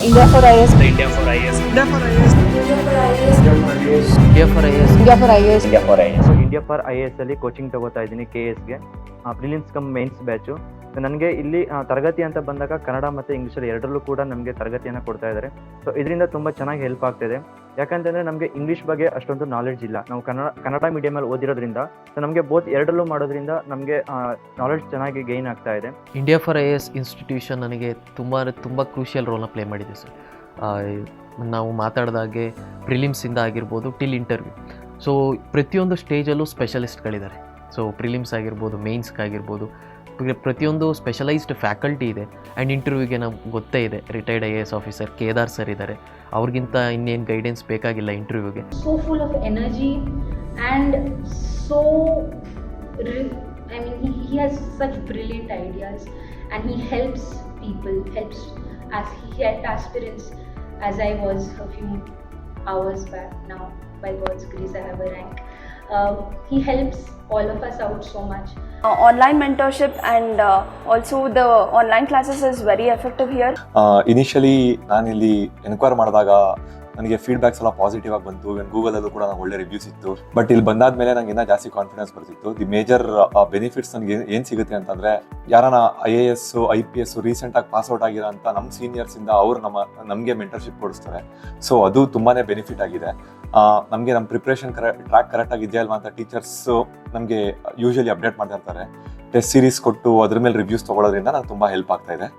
India for IAS. India for IAS. India for IAS. India for IAS. India for IAS. India for IAS. So India for IAS ಅಲ್ಲಿ coaching ತಗೋತಾ ಇದ್ದೀನಿ KS ಗೆ prelims come mains batch. ನನಗೆ ಇಲ್ಲಿ ತರಗತಿ ಅಂತ ಬಂದಾಗ ಕನ್ನಡ ಮತ್ತು ಇಂಗ್ಲೀಷಲ್ಲಿ ಎರಡರಲ್ಲೂ ಕೂಡ ನಮಗೆ ತರಗತಿಯನ್ನು ಕೊಡ್ತಾ ಇದ್ದಾರೆ. ಸೊ ಇದರಿಂದ ತುಂಬ ಚೆನ್ನಾಗಿ ಹೆಲ್ಪ್ ಆಗ್ತಿದೆ. ಯಾಕಂತಂದರೆ ನಮಗೆ ಇಂಗ್ಲೀಷ್ ಬಗ್ಗೆ ಅಷ್ಟೊಂದು ನಾಲೆಡ್ಜ್ ಇಲ್ಲ. ನಾವು ಕನ್ನಡ ಮೀಡಿಯಮಲ್ಲಿ ಓದಿರೋದ್ರಿಂದ ಸೊ ನಮಗೆ ಬೋತ್ ಎರಡರಲ್ಲೂ ಮಾಡೋದ್ರಿಂದ ನಮಗೆ ನಾಲೆಡ್ಜ್ ಚೆನ್ನಾಗಿ ಗೈನ್ ಆಗ್ತಾ ಇದೆ. ಇಂಡಿಯಾ ಫಾರ್ IAS ಇನ್ಸ್ಟಿಟ್ಯೂಷನ್ ನನಗೆ ತುಂಬ ಕ್ರೂಷಿಯಲ್ ರೋಲ್ನ ಪ್ಲೇ ಮಾಡಿದೆ ಸರ್. ನಾವು ಮಾತಾಡಿದಾಗೆ ಪ್ರಿಲಿಮ್ಸಿಂದ ಆಗಿರ್ಬೋದು ಟಿಲ್ ಇಂಟರ್ವ್ಯೂ. ಸೊ ಪ್ರತಿಯೊಂದು ಸ್ಟೇಜಲ್ಲೂ ಸ್ಪೆಷಲಿಸ್ಟ್ಗಳಿದ್ದಾರೆ. ಸೊ ಪ್ರಿಲಿಮ್ಸ್ ಆಗಿರ್ಬೋದು, ಮೇನ್ಸ್ಗಾಗಿರ್ಬೋದು, ಪ್ರತಿಯೊಂದು ಸ್ಪೆಷಲೈಸ್ಡ್ ಫ್ಯಾಕಲ್ಟಿ ಇದೆ. ಆ್ಯಂಡ್ ಇಂಟರ್ವ್ಯೂಗೆ ನಮ್ಗೆ ಗೊತ್ತೇ ಇದೆ, retired IAS officer Kedar sir ಇದ್ದಾರೆ. ಅವ್ರಿಗಿಂತ ಇನ್ನೇನು ಗೈಡೆನ್ಸ್ ಬೇಕಾಗಿಲ್ಲ ಇಂಟರ್ವ್ಯೂಗೆ. So full of energy and so he has such brilliant ideas and he helps people, helps as he helped aspirants as I was a few hours back. Now by God's grace I have a rank. He helps all of us out so much. Online mentorship and also the online classes is very effective here. Initially ನಾನಿಲ್ಲಿ enquire ಮಾಡಿದಾಗ ನನಗೆ feedbacks ಎಲ್ಲ positive ಆಗಿ ಬಂತು. ಗೂಗಲಲ್ಲೂ ಕೂಡ ನಂಗೆ ಒಳ್ಳೆ reviews ಇತ್ತು. ಬಟ್ ಇಲ್ಲಿ ಬಂದಾದ್ಮೇಲೆ ನಂಗೆ ಇನ್ನೂ ಜಾಸ್ತಿ ಕಾನ್ಫಿಡೆನ್ಸ್ ಬರ್ತಿತ್ತು. ದಿ ಮೇಜರ್ ಬೆನಿಫಿಟ್ಸ್ ನನಗೆ ಏನು ಸಿಗುತ್ತೆ ಅಂತಂದರೆ, ಯಾರನ್ನ IAS IPS ರೀಸೆಂಟಾಗಿ ಪಾಸ್ಔಟ್ ಆಗಿರೋ ಅಂತ ನಮ್ಮ ಸೀನಿಯರ್ಸಿಂದ ಅವರು ನಮಗೆ ಮೆಂಟರ್ಶಿಪ್ ಕೊಡಿಸ್ತಾರೆ. ಸೊ ಅದು ತುಂಬಾ ಬೆನಿಫಿಟ್ ಆಗಿದೆ. ನಮಗೆ ನಮ್ಮ ಪ್ರಿಪ್ರೇಷನ್ ಟ್ರ್ಯಾಕ್ ಕರೆಕ್ಟಾಗಿ ಇದೆಯಾ ಅಲ್ವಾ ಅಂತ ಟೀಚರ್ಸು ನಮಗೆ ಯೂಶಲಿ ಅಪ್ಡೇಟ್ ಮಾಡ್ತಾ ಇರ್ತಾರೆ. ಟೆಸ್ಟ್ ಸೀರೀಸ್ ಕೊಟ್ಟು ಅದ್ರ ಮೇಲೆ ರಿವ್ಯೂಸ್ ತೊಗೊಳೋದ್ರಿಂದ ನಂಗೆ ತುಂಬ ಹೆಲ್ಪ್ ಆಗ್ತಾ ಇದೆ.